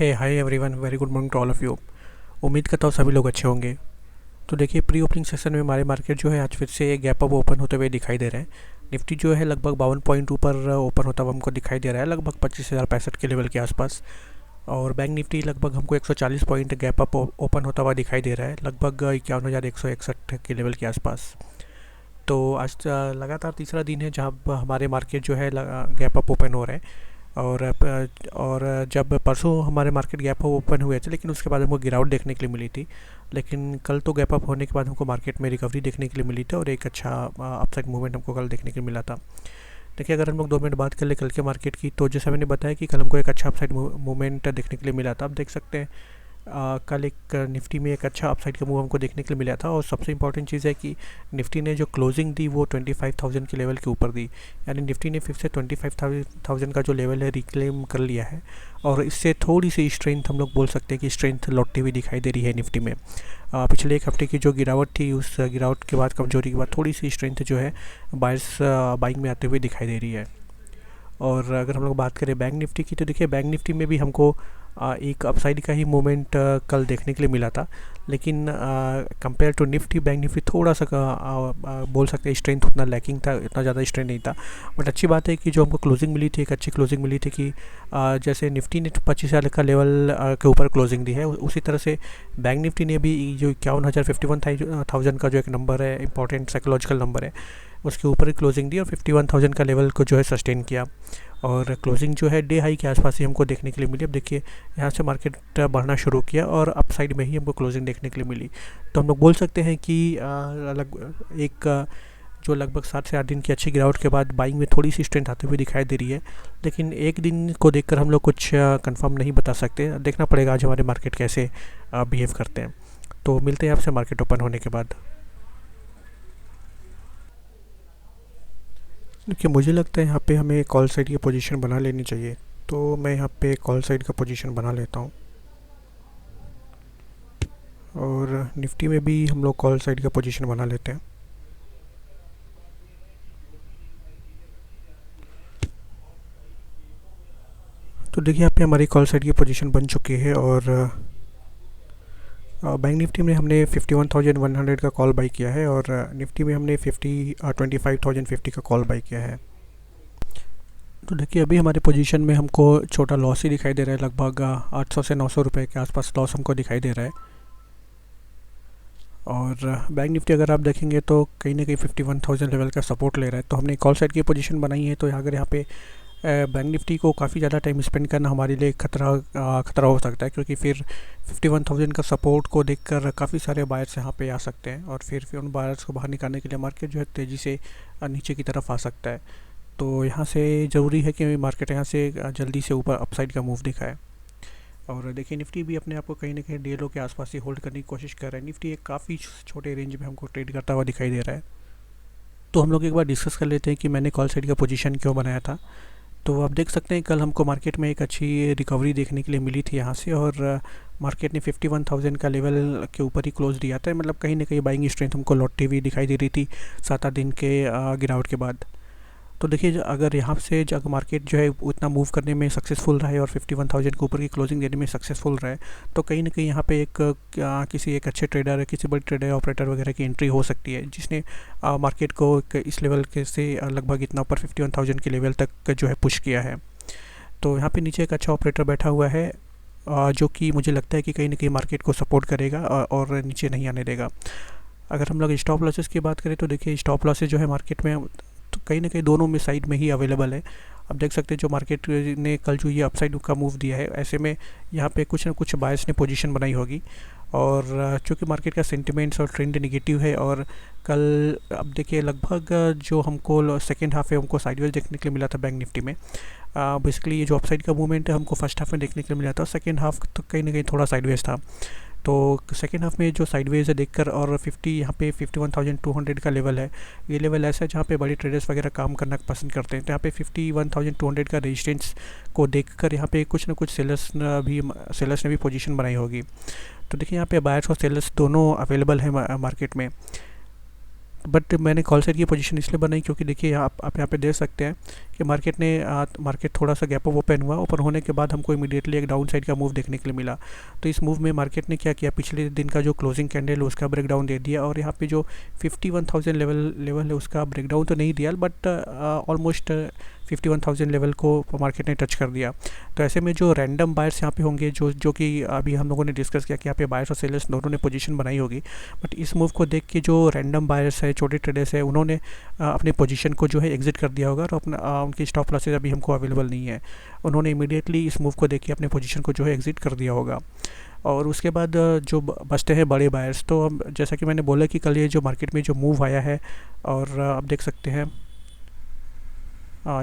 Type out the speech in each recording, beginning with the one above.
Hey hi everyone, very good morning to all of you. उम्मीद करता हूँ सभी लोग अच्छे होंगे। तो देखिए, प्री ओपनिंग सेशन में हमारे मार्केट जो है आज फिर से गैप अप ओपन होते हुए दिखाई दे रहे हैं। निफ्टी जो है लगभग 52 पॉइंट ऊपर ओपन होता हुआ हमको दिखाई दे रहा है, लगभग 25,065 के लेवल के आसपास। और बैंक निफ्टी लगभग हमको 140 पॉइंट गैप अप ओपन होता हुआ दिखाई दे रहा है, लगभग 51,161 के लेवल के आसपास। तो आज लगातार तीसरा दिन है जहाँ हमारे मार्केट जो है गैप अप ओपन हो रहे हैं। और जब परसों हमारे मार्केट गैप अप ओपन हुए थे, लेकिन उसके बाद हमको गिरावट देखने के लिए मिली थी। लेकिन कल तो गैप अप होने के बाद हमको मार्केट में रिकवरी देखने के लिए मिली थी और एक अच्छा अपसाइड मूवमेंट हमको कल देखने के लिए मिला था। देखिए, अगर हम लोग 2 मिनट बात कर ले कल के मार्केट की, तो जैसा मैंने बताया कि कल हमको एक अच्छा अपसाइड मूवमेंट देखने के लिए मिला था। आप देख सकते हैं कल एक निफ्टी में एक अच्छा अपसाइड का मूव हमको देखने के लिए मिला था। और सबसे इम्पॉर्टेंट चीज़ है कि निफ्टी ने जो क्लोजिंग दी वो 25,000 के लेवल के ऊपर दी, यानी निफ्टी ने फिर से 25,000 का जो लेवल है रिक्लेम कर लिया है। और इससे थोड़ी सी स्ट्रेंथ हम लोग बोल सकते हैं कि स्ट्रेंथ लौटती हुई दिखाई दे रही है निफ्टी में। पिछले एक हफ्ते की जो गिरावट थी, उस गिरावट के बाद, कमजोरी के बाद, थोड़ी सी स्ट्रेंथ जो है बायर्स बाइंग में आते हुए दिखाई दे रही है। और अगर हम लोग बात करें बैंक निफ्टी की, तो देखिए बैंक निफ्टी में भी हमको एक अपसाइड का ही मोमेंट कल देखने के लिए मिला था। लेकिन compare to Nifty, bank Nifty थोड़ा सा बोल सकते हैं स्ट्रेंथ उतना लैकिंग था, इतना ज़्यादा स्ट्रेंथ नहीं था। बट अच्छी बात है कि जो हमको क्लोजिंग मिली थी, एक अच्छी क्लोजिंग मिली थी कि जैसे निफ्टी ने 25,000 का लेवल के ऊपर क्लोजिंग दी है, उसी तरह से बैंक निफ्टी ने भी जो 51,051,000 का जो एक नंबर है, इंपॉर्टेंट साइकोलॉजिकल नंबर है, उसके ऊपर ही क्लोजिंग दी और 51,000 का लेवल को जो है सस्टेन किया। और क्लोजिंग जो है डे हाई के आसपास ही हमको देखने के लिए मिली। अब देखिए, यहाँ से मार्केट बढ़ना शुरू किया और अपसाइड में ही हमको क्लोजिंग देखने के लिए मिली। तो हम लोग बोल सकते हैं कि जो लगभग 7 से 8 दिन की अच्छी गिरावट के बाद बाइंग में थोड़ी सी स्ट्रेंथ आती हुई दिखाई दे रही है। लेकिन एक दिन को देखकर हम लोग कुछ कंफर्म नहीं बता सकते, देखना पड़ेगा आज हमारे मार्केट कैसे बिहेव करते हैं। तो मिलते हैं आपसे मार्केट ओपन होने के बाद। देखिए, मुझे लगता है यहाँ पे हमें कॉल साइड की पोजीशन बना लेनी चाहिए। तो मैं यहाँ पे कॉल साइड का पोजीशन बना लेता हूँ। और निफ्टी में भी हम लोग कॉल साइड का पोजीशन बना लेते हैं। तो देखिए, यहाँ पे हमारी कॉल साइड की पोजीशन बन चुकी है। और बैंक निफ्टी में हमने 51,100 का कॉल बाई किया है और निफ्टी में हमने 25,050 का कॉल बाई किया है। तो देखिए, अभी हमारे पोजीशन में हमको छोटा लॉस ही दिखाई दे रहा है, लगभग 800 से 900 रुपये के आसपास लॉस हमको दिखाई दे रहा है। और बैंक निफ्टी अगर आप देखेंगे तो कहीं ना कहीं 51,000 लेवल का सपोर्ट ले रहा है। तो हमने कॉल साइड की पोजीशन बनाई है। तो अगर यहाँ पे बैंक निफ्टी को काफ़ी ज़्यादा टाइम स्पेंड करना हमारे लिए खतरा हो सकता है, क्योंकि फिर 51,000 का सपोर्ट को देखकर काफ़ी सारे बायर्स यहाँ पे आ सकते हैं और फिर उन बायर्स को बाहर निकालने के लिए मार्केट जो है तेज़ी से नीचे की तरफ आ सकता है। तो यहाँ से ज़रूरी है कि मार्केट यहाँ से जल्दी से ऊपर अपसाइड का मूव दिखाए। और देखिए, निफ्टी भी अपने आप को कहीं ना कहीं डीएलओ के आसपास ही होल्ड करने की कोशिश कर रहा है। निफ्टी एक काफ़ी छोटे रेंज में हमको ट्रेड करता हुआ दिखाई दे रहा है। तो हम लोग एक बार डिस्कस कर लेते हैं कि मैंने कॉल साइड का पोजीशन क्यों बनाया था। तो आप देख सकते हैं कल हमको मार्केट में एक अच्छी रिकवरी देखने के लिए मिली थी यहाँ से। और मार्केट ने 51,000 का लेवल के ऊपर ही क्लोज दिया था, मतलब कहीं ना कहीं बाइंग स्ट्रेंथ हमको लौटती हुई दिखाई दे रही थी 7-8 दिन के गिरावट के बाद। तो देखिए, अगर यहाँ से जब मार्केट जो है उतना मूव करने में सक्सेसफुल रहा है और 51,000 के ऊपर की क्लोजिंग देने में सक्सेसफुल रहा है, तो कहीं ना कहीं यहाँ पे किसी एक अच्छे ट्रेडर, किसी बड़े ट्रेडर ऑपरेटर वगैरह की एंट्री हो सकती है, जिसने मार्केट को इस लेवल के से लगभग इतना ऊपर 51,000 के लेवल तक जो है पुश किया है। तो यहाँ पे नीचे एक अच्छा ऑपरेटर बैठा हुआ है, जो कि मुझे लगता है कि कहीं ना कहीं मार्केट को सपोर्ट करेगा और नीचे नहीं आने देगा। अगर हम लोग स्टॉप लॉसेस की बात करें, तो देखिए स्टॉप लॉसेस जो है मार्केट में तो कहीं ना कहीं दोनों में साइड में ही अवेलेबल है। अब देख सकते हैं जो मार्केट ने कल जो ये अपसाइड का मूव दिया है, ऐसे में यहाँ पे कुछ ना कुछ बायर्स ने पोजीशन बनाई होगी। और चूँकि मार्केट का सेंटिमेंट्स और ट्रेंड नेगेटिव है, और कल अब देखिए लगभग जो हमको सेकेंड हाफ है हमको साइडवेज देखने के लिए मिला था बैंक निफ्टी में। बेसिकली ये जो अपसाइड का मूवमेंट है हमको फर्स्ट हाफ में देखने के लिए मिला था, सेकेंड हाफ तो कहीं ना कहीं थोड़ा साइडवेज था। तो सेकेंड हाफ में जो साइडवेज है देखकर, और 50 यहाँ पे 51,200 का लेवल है, ये लेवल ऐसा है जहाँ पे बड़ी ट्रेडर्स वगैरह काम करना पसंद करते हैं। तो यहाँ पे 51,200 का रेजिस्टेंस को देखकर यहाँ पे कुछ ना कुछ सेलर्स ने भी पोजीशन बनाई होगी। तो देखिए, यहाँ पे बायर्स और सेलर्स दोनों अवेलेबल है मार्केट में। बट मैंने कॉल साइड की पोजीशन इसलिए बनाई क्योंकि देखिए आप यहाँ पे देख सकते हैं कि मार्केट थोड़ा सा गैप अप ओपन हुआ, ओपन होने के बाद हमको इमीडिएटली एक डाउन साइड का मूव देखने के लिए मिला। तो इस मूव में मार्केट ने क्या किया, पिछले दिन का जो क्लोजिंग कैंडल है उसका ब्रेकडाउन दे दिया, और यहाँ पे जो 51,000 लेवल है उसका ब्रेकडाउन तो नहीं दिया, बट ऑलमोस्ट 51,000 लेवल को मार्केट ने टच कर दिया। तो ऐसे में जो रैंडम बायर्स यहाँ पे होंगे, जो कि अभी हम लोगों ने डिस्कस किया कि यहाँ पे बायर्स और सेलर्स दोनों ने पोजीशन बनाई होगी, बट इस मूव को देख के जो रैंडम बायर्स है, छोटे ट्रेडर्स है, उन्होंने अपनी पोजीशन को जो है एग्जिट कर दिया होगा, और अपना उनकी स्टॉप लॉसेज अभी हमको अवेलेबल नहीं है। उन्होंने इमीडिएटली इस मूव को देख के अपने पोजीशन को जो है एग्जिट कर दिया होगा। और उसके बाद जो बचते हैं बड़े बायर्स, तो हम जैसा कि मैंने बोला कि कल ये जो मार्केट में जो मूव आया है, और आप देख सकते हैं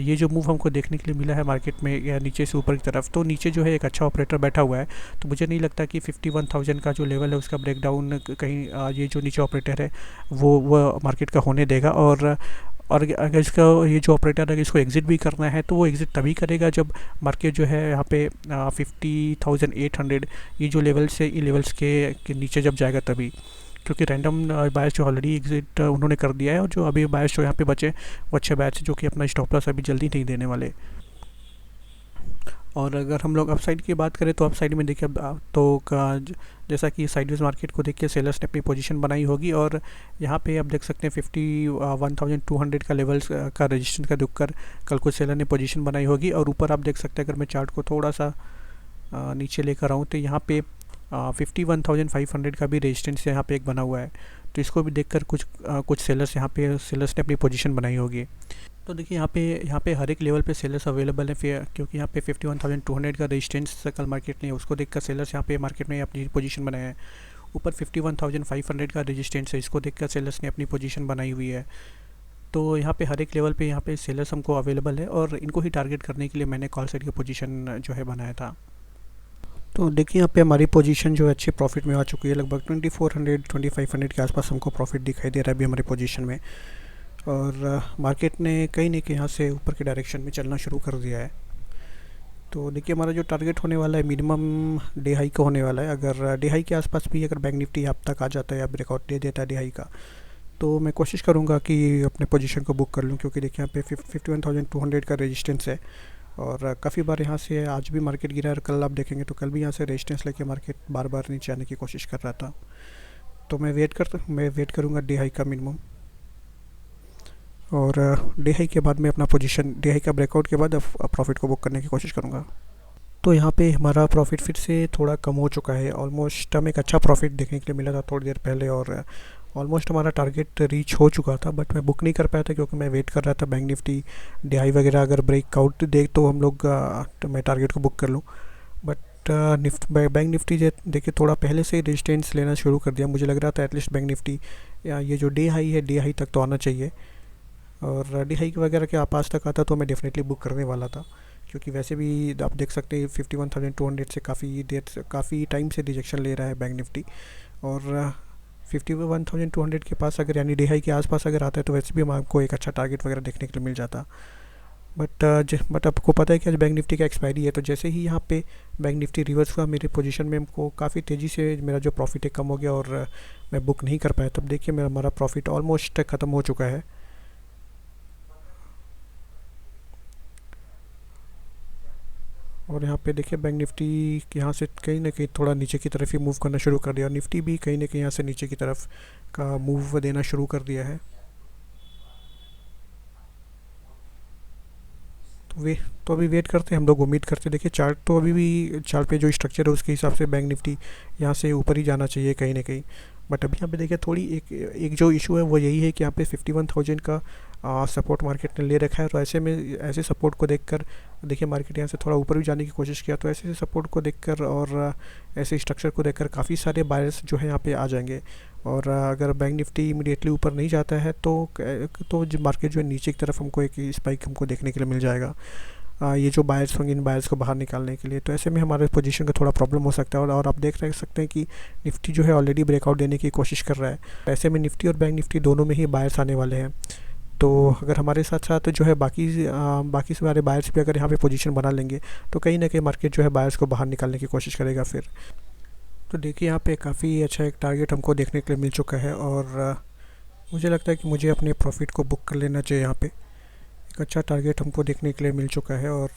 ये जो मूव हमको देखने के लिए मिला है मार्केट में या नीचे से ऊपर की तरफ, तो नीचे जो है एक अच्छा ऑपरेटर बैठा हुआ है। तो मुझे नहीं लगता कि 51,000 का जो लेवल है उसका ब्रेकडाउन कहीं ये जो नीचे ऑपरेटर है वो मार्केट का होने देगा। और अगर इसका ये जो ऑपरेटर है इसको एग्ज़िट भी करना है तो वो एग्ज़िट तभी करेगा जब मार्केट जो है यहाँ पे 50,800 ये जो लेवल्स है, इन लेवल्स के नीचे जब जाएगा तभी। क्योंकि रैंडम बायर्स जो ऑलरेडी एग्जिट उन्होंने कर दिया है, और जो अभी बायर्स जो यहाँ पे बचे वो अच्छे बायर्स जो कि अपना स्टॉप लॉस अभी जल्दी नहीं देने वाले। और अगर हम लोग अपसाइड की बात करें तो अपसाइड में देखिए जैसा कि साइडवेज मार्केट को देख के सेलर्स ने अपनी पोजीशन बनाई होगी, और यहाँ पे आप देख सकते हैं 51,200 का लेवल्स का रजिस्ट्रेशन का देखकर कल को सेलर ने पोजीशन बनाई होगी। और ऊपर आप देख सकते हैं, अगर मैं चार्ट को थोड़ा सा नीचे लेकर आऊँ तो यहाँ पे 51,500 का भी रेजिस्टेंस यहाँ पे एक बना हुआ है। तो इसको भी देखकर कुछ सेलर्स ने अपनी पोजीशन बनाई होगी। तो देखिए यहाँ पे हर एक लेवल पे सेलर्स अवेलेबल है, फिर क्योंकि यहाँ पे 51,200 का रेजिस्टेंस कल मार्केट ने उसको देखकर सेलर्स यहाँ पे मार्केट में अपनी पोजीशन बनाया है। ऊपर 51,500 का रेजिस्टेंस है, इसको देखकर सेलर्स ने अपनी पोजीशन बनाई हुई है। तो यहाँ पे हर एक लेवल पे यहाँ पे सेलर्स हमको अवेलेबल है, और इनको ही टारगेट करने के लिए मैंने कॉल साइड की पोजीशन जो है बनाया था। तो देखिए यहाँ पे हमारी पोजीशन जो है अच्छे प्रॉफिट में आ चुकी है, लगभग 2400-2500 के आसपास हमको प्रॉफिट दिखाई दे रहा है अभी हमारी पोजीशन में। और मार्केट ने कहीं ना कहीं यहाँ से ऊपर के डायरेक्शन में चलना शुरू कर दिया है। तो देखिए हमारा जो टारगेट होने वाला है मिनिमम डे हाई का होने वाला है। अगर डे हाई के आसपास भी अगर बैंक निफ्टी अब तक आ जाता है या ब्रेकआउट दे देता है डे हाई का, तो मैं कोशिश करूँगा कि अपने पोजीशन को बुक कर लूँ, क्योंकि देखिए यहाँ पे 51,200 का रेजिस्टेंस है। और काफ़ी बार यहाँ से आज भी मार्केट गिरा है, कल आप देखेंगे तो कल भी यहाँ से रेजिस्टेंस लेके मार्केट बार बार नीचे आने की कोशिश कर रहा था। तो मैं वेट करूँगा डे हाई का मिनिमम, और डे हाई के बाद मैं अपना पोजीशन डे हाई का ब्रेकआउट के बाद प्रॉफिट को बुक करने की कोशिश करूँगा। तो यहाँ पे हमारा प्रॉफिट फिर से थोड़ा कम हो चुका है। ऑलमोस्ट हमें एक अच्छा प्रॉफिट देखने के लिए मिला था थोड़ी देर पहले, और ऑलमोस्ट हमारा टारगेट रीच हो चुका था, बट मैं बुक नहीं कर पाया था क्योंकि मैं वेट कर रहा था बैंक निफ्टी डे हाई वगैरह अगर ब्रेकआउट दे तो हम लोग तो मैं टारगेट को बुक कर लूँ। बट बैंक निफ्टी देखिए थोड़ा पहले से ही रेजिस्टेंस लेना शुरू कर दिया। मुझे लग रहा था एटलीस्ट बैंक निफ्टी या ये जो डे हाई है डे हाई तक तो आना चाहिए, और डे हाई वगैरह के आपास तक आता तो मैं डेफिनेटली बुक करने वाला था, क्योंकि वैसे भी आप देख सकते हैं 51,200 से काफ़ी टाइम से रिजेक्शन ले रहा है बैंक निफ्टी। और 51,200 के पास अगर यानी डे हाई के आसपास अगर आता है तो वैसे भी हमको एक अच्छा टारगेट वगैरह देखने के लिए मिल जाता। बट आपको पता है कि आज बैंक निफ्टी का एक्सपायरी है, तो जैसे ही यहाँ पे बैंक निफ्टी रिवर्स हुआ मेरे पोजीशन में हमको काफ़ी तेज़ी से मेरा जो प्रॉफिट है कम हो गया, और मैं बुक नहीं कर पाया। तब देखिए हमारा प्रॉफिट ऑलमोस्ट ख़त्म हो चुका है। और यहाँ पे देखिए बैंक निफ्टी यहाँ से कहीं ना कहीं थोड़ा नीचे की तरफ ही मूव करना शुरू कर दिया, और निफ्टी भी कहीं ना कहीं यहाँ से नीचे की तरफ का मूव देना शुरू कर दिया है। तो अभी वेट करते हैं हम लोग, उम्मीद करते हैं। देखिए चार्ट तो अभी भी चार्ट पे जो स्ट्रक्चर है उसके हिसाब से बैंक निफ्टी यहाँ से ऊपर ही जाना चाहिए कहीं ना कहीं। बट अभी यहाँ पे देखिए थोड़ी एक जो इशू है वो यही है कि यहाँ पे 51,000 का सपोर्ट मार्केट ने ले रखा है। तो ऐसे में ऐसे सपोर्ट को देखकर देखिए मार्केट यहाँ से थोड़ा ऊपर भी जाने की कोशिश किया, तो ऐसे सपोर्ट को देखकर और ऐसे स्ट्रक्चर को देखकर काफ़ी सारे बायर्स जो है यहाँ पे आ जाएंगे। और अगर बैंक निफ्टी इमीडिएटली ऊपर नहीं जाता है तो मार्केट जो है नीचे की तरफ हमको एक स्पाइक हमको देखने के लिए मिल जाएगा। ये जो बायर्स होंगे इन बायर्स को बाहर निकालने के लिए, तो ऐसे में हमारे पोजीशन का थोड़ा प्रॉब्लम हो सकता है। और आप देख सकते हैं कि निफ्टी जो है ऑलरेडी ब्रेकआउट देने की कोशिश कर रहा है। ऐसे में निफ्टी और बैंक निफ्टी दोनों में ही बायर्स आने वाले हैं। तो अगर हमारे साथ साथ जो है बाकी सारे बायर्स भी अगर यहाँ पे पोजीशन बना लेंगे तो कहीं ना कहीं मार्केट जो है बायर्स को बाहर निकालने की कोशिश करेगा फिर। तो देखिए यहाँ पे काफ़ी अच्छा एक टारगेट हमको देखने के लिए मिल चुका है, और मुझे लगता है कि मुझे अपने प्रॉफिट को बुक कर लेना चाहिए यहाँ पे। एक अच्छा टारगेट हमको देखने के लिए मिल चुका है और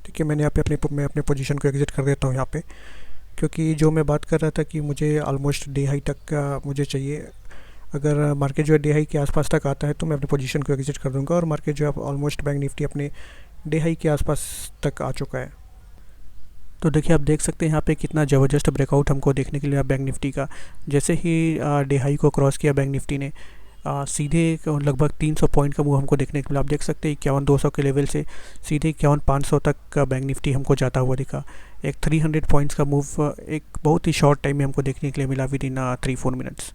ठीक है, मैंने यहाँ पे मैं अपने पोजीशन को एग्ज़िट कर देता हूँ यहाँ पे, क्योंकि जो मैं बात कर रहा था कि मुझे ऑलमोस्ट डे हाई तक का मुझे चाहिए। अगर मार्केट जो है डे हाई के आसपास तक आता है तो मैं अपनी पोजीशन को एग्ज़िट कर दूँगा, और मार्केट जो है ऑलमोस्ट बैंक निफ्टी अपने डे हाई के आसपास तक आ चुका है। तो देखिए, आप देख सकते हैं यहाँ पे कितना ज़बरदस्त ब्रेकआउट हमको देखने के लिए बैंक निफ्टी का। जैसे ही डे हाई को क्रॉस किया बैंक निफ्टी ने, सीधे लगभग 300 पॉइंट का मूव हमको देखने को मिला। आप देख सकते हैं 51,200 के लेवल से सीधे 51,500 तक का बैंक निफ्टी हमको जाता हुआ दिखा। एक 300 पॉइंट्स का मूव एक बहुत ही शॉर्ट टाइम में हमको देखने के लिए मिला, विद इन 3-4 मिनट्स।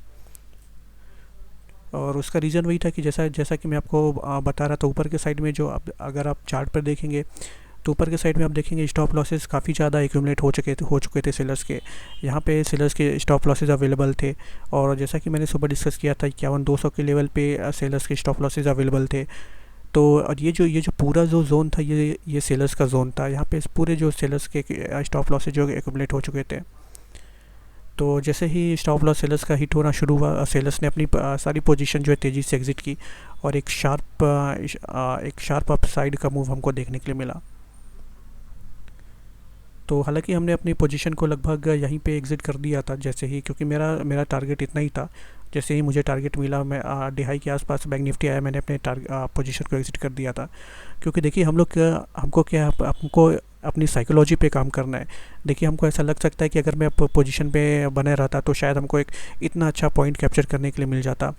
और उसका रीज़न वही था कि जैसा जैसा कि मैं आपको बता रहा था, ऊपर के साइड में जो अगर आप चार्ट पर देखेंगे तो ऊपर के साइड में आप देखेंगे स्टॉप लॉसेस काफ़ी ज़्यादा एक्यूमुलेट हो चुके थे सेलर्स के। यहाँ पे सेलर्स के स्टॉप लॉसेस अवेलेबल थे, और जैसा कि मैंने सुबह डिस्कस किया था 51,200 के लेवल पे सेलर्स के स्टॉप लॉसेस अवेलेबल थे। तो और ये जो पूरा जो जोन था, ये सेलर्स का जोन था। यहाँ पे इस पूरे जो सेलर्स के स्टॉप लॉसेस जो एक्यूमुलेट हो चुके थे। तो जैसे ही स्टॉप लॉस सेलर्स का हिट होना शुरू हुआ, सेलर्स ने अपनी सारी पोजीशन जो है तेज़ी से एग्जिट की, और एक शार्प अप साइड का मूव हमको देखने के लिए मिला। तो हालांकि हमने अपनी पोजीशन को लगभग यहीं पे एग्ज़िट कर दिया था जैसे ही, क्योंकि मेरा मेरा टारगेट इतना ही था। जैसे ही मुझे टारगेट मिला, मैं डिहाई के आसपास बैंक निफ्टी आया, मैंने अपने पोजीशन को एग्ज़िट कर दिया था। क्योंकि देखिए, हमको अपनी साइकोलॉजी पे काम करना है। देखिए, हमको ऐसा लग सकता है कि अगर मैं पोजीशन पे बने रहता तो शायद हमको एक इतना अच्छा पॉइंट कैप्चर करने के लिए मिल जाता।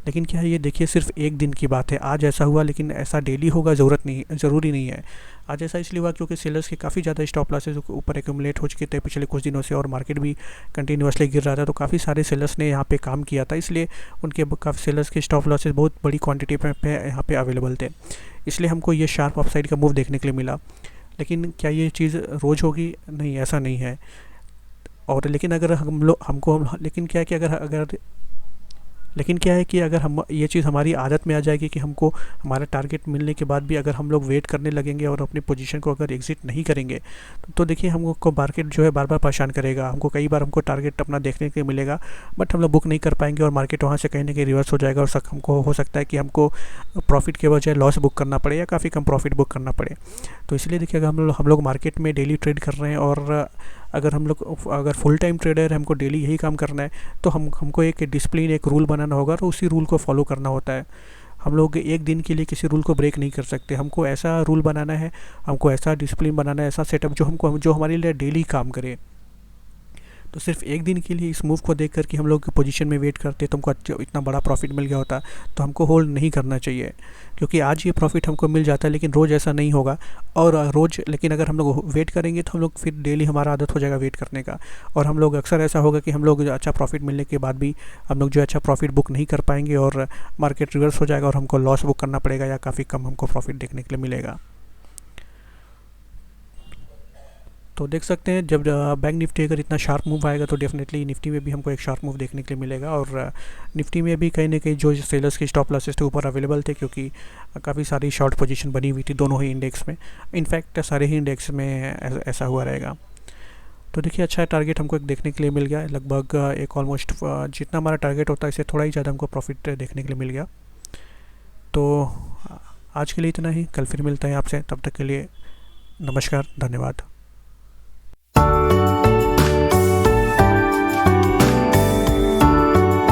लेकिन क्या है, ये देखिए सिर्फ एक दिन की बात है। आज ऐसा हुआ, लेकिन ऐसा डेली होगा ज़रूरी नहीं है। आज ऐसा इसलिए हुआ क्योंकि सेलर्स के काफ़ी ज़्यादा स्टॉप लॉसेस ऊपर एक्यूमुलेट हो चुके थे पिछले कुछ दिनों से, और मार्केट भी कंटिन्यूसली गिर रहा था। तो काफ़ी सारे सेलर्स ने यहाँ पे काम किया था, इसलिए उनके काफ़ी सेलर्स के स्टॉप लॉसेस बहुत बड़ी क्वांटिटी पे यहाँ पे अवेलेबल थे। इसलिए हमको ये शार्प अपसाइड का मूव देखने के लिए मिला। लेकिन क्या ये चीज़ रोज़ होगी? नहीं, ऐसा नहीं है। और लेकिन अगर हम लोग हमको लेकिन क्या है कि अगर अगर लेकिन क्या है कि अगर हम ये चीज़ हमारी आदत में आ जाएगी कि हमको हमारा टारगेट मिलने के बाद भी अगर हम लोग वेट करने लगेंगे और अपनी पोजीशन को अगर एग्जिट नहीं करेंगे, तो देखिए हमको मार्केट जो है बार बार परेशान करेगा। हमको कई बार हमको टारगेट अपना देखने के लिए मिलेगा, बट हम लोग बुक नहीं कर पाएंगे, और मार्केट वहाँ से कहीं ना कहीं रिवर्स हो जाएगा, और हमको हो सकता है कि हमको प्रॉफिट के बजाय लॉस बुक करना पड़े, या काफ़ी कम प्रॉफिट बुक करना पड़े। तो इसलिए देखिए, अगर हम लोग मार्केट में डेली ट्रेड कर रहे हैं, और अगर फुल टाइम ट्रेडर हमको डेली यही काम करना है, तो हमको एक डिसिप्लिन, एक रूल बनाना होगा, और उसी रूल को फॉलो करना होता है। हम लोग एक दिन के लिए किसी रूल को ब्रेक नहीं कर सकते। हमको ऐसा रूल बनाना है, हमको ऐसा डिसिप्लिन बनाना है, ऐसा सेटअप जो हमारे लिए डेली काम करे। तो सिर्फ एक दिन के लिए इस मूव को देख कर कि हम लोग पोजीशन में वेट करते तो हमको इतना बड़ा प्रॉफिट मिल गया होता, तो हमको होल्ड नहीं करना चाहिए। क्योंकि आज ये प्रॉफिट हमको मिल जाता है, लेकिन रोज़ ऐसा नहीं होगा। और लेकिन अगर हम लोग वेट करेंगे तो हम लोग फिर डेली हमारा आदत हो जाएगा वेट करने का, और हम लोग अक्सर ऐसा होगा कि हम लोग अच्छा प्रॉफिट मिलने के बाद भी हम लोग जो अच्छा प्रॉफिट बुक नहीं कर पाएंगे, और मार्केट रिवर्स हो जाएगा, और हमको लॉस बुक करना पड़ेगा, या काफ़ी कम हमको प्रॉफिट देखने के लिए मिलेगा। तो देख सकते हैं, जब बैंक निफ्टी अगर इतना शार्प मूव आएगा तो डेफिनेटली निफ्टी में भी हमको एक शार्प मूव देखने के लिए मिलेगा। और निफ्टी में भी कहीं ना कहीं जो सेलर्स के स्टॉप लॉसेस थे ऊपर अवेलेबल थे, क्योंकि काफ़ी सारी शॉर्ट पोजीशन बनी हुई थी दोनों ही इंडेक्स में। इनफैक्ट सारे ही इंडेक्स में ऐसा हुआ रहेगा। तो देखिए, अच्छा टारगेट हमको एक देखने के लिए मिल गया, लगभग एक ऑलमोस्ट जितना हमारा टारगेट होता है इससे थोड़ा ही ज़्यादा हमको प्रॉफिट देखने के लिए मिल गया। तो आज के लिए इतना ही, कल फिर मिलता है आपसे, तब तक के लिए नमस्कार, धन्यवाद।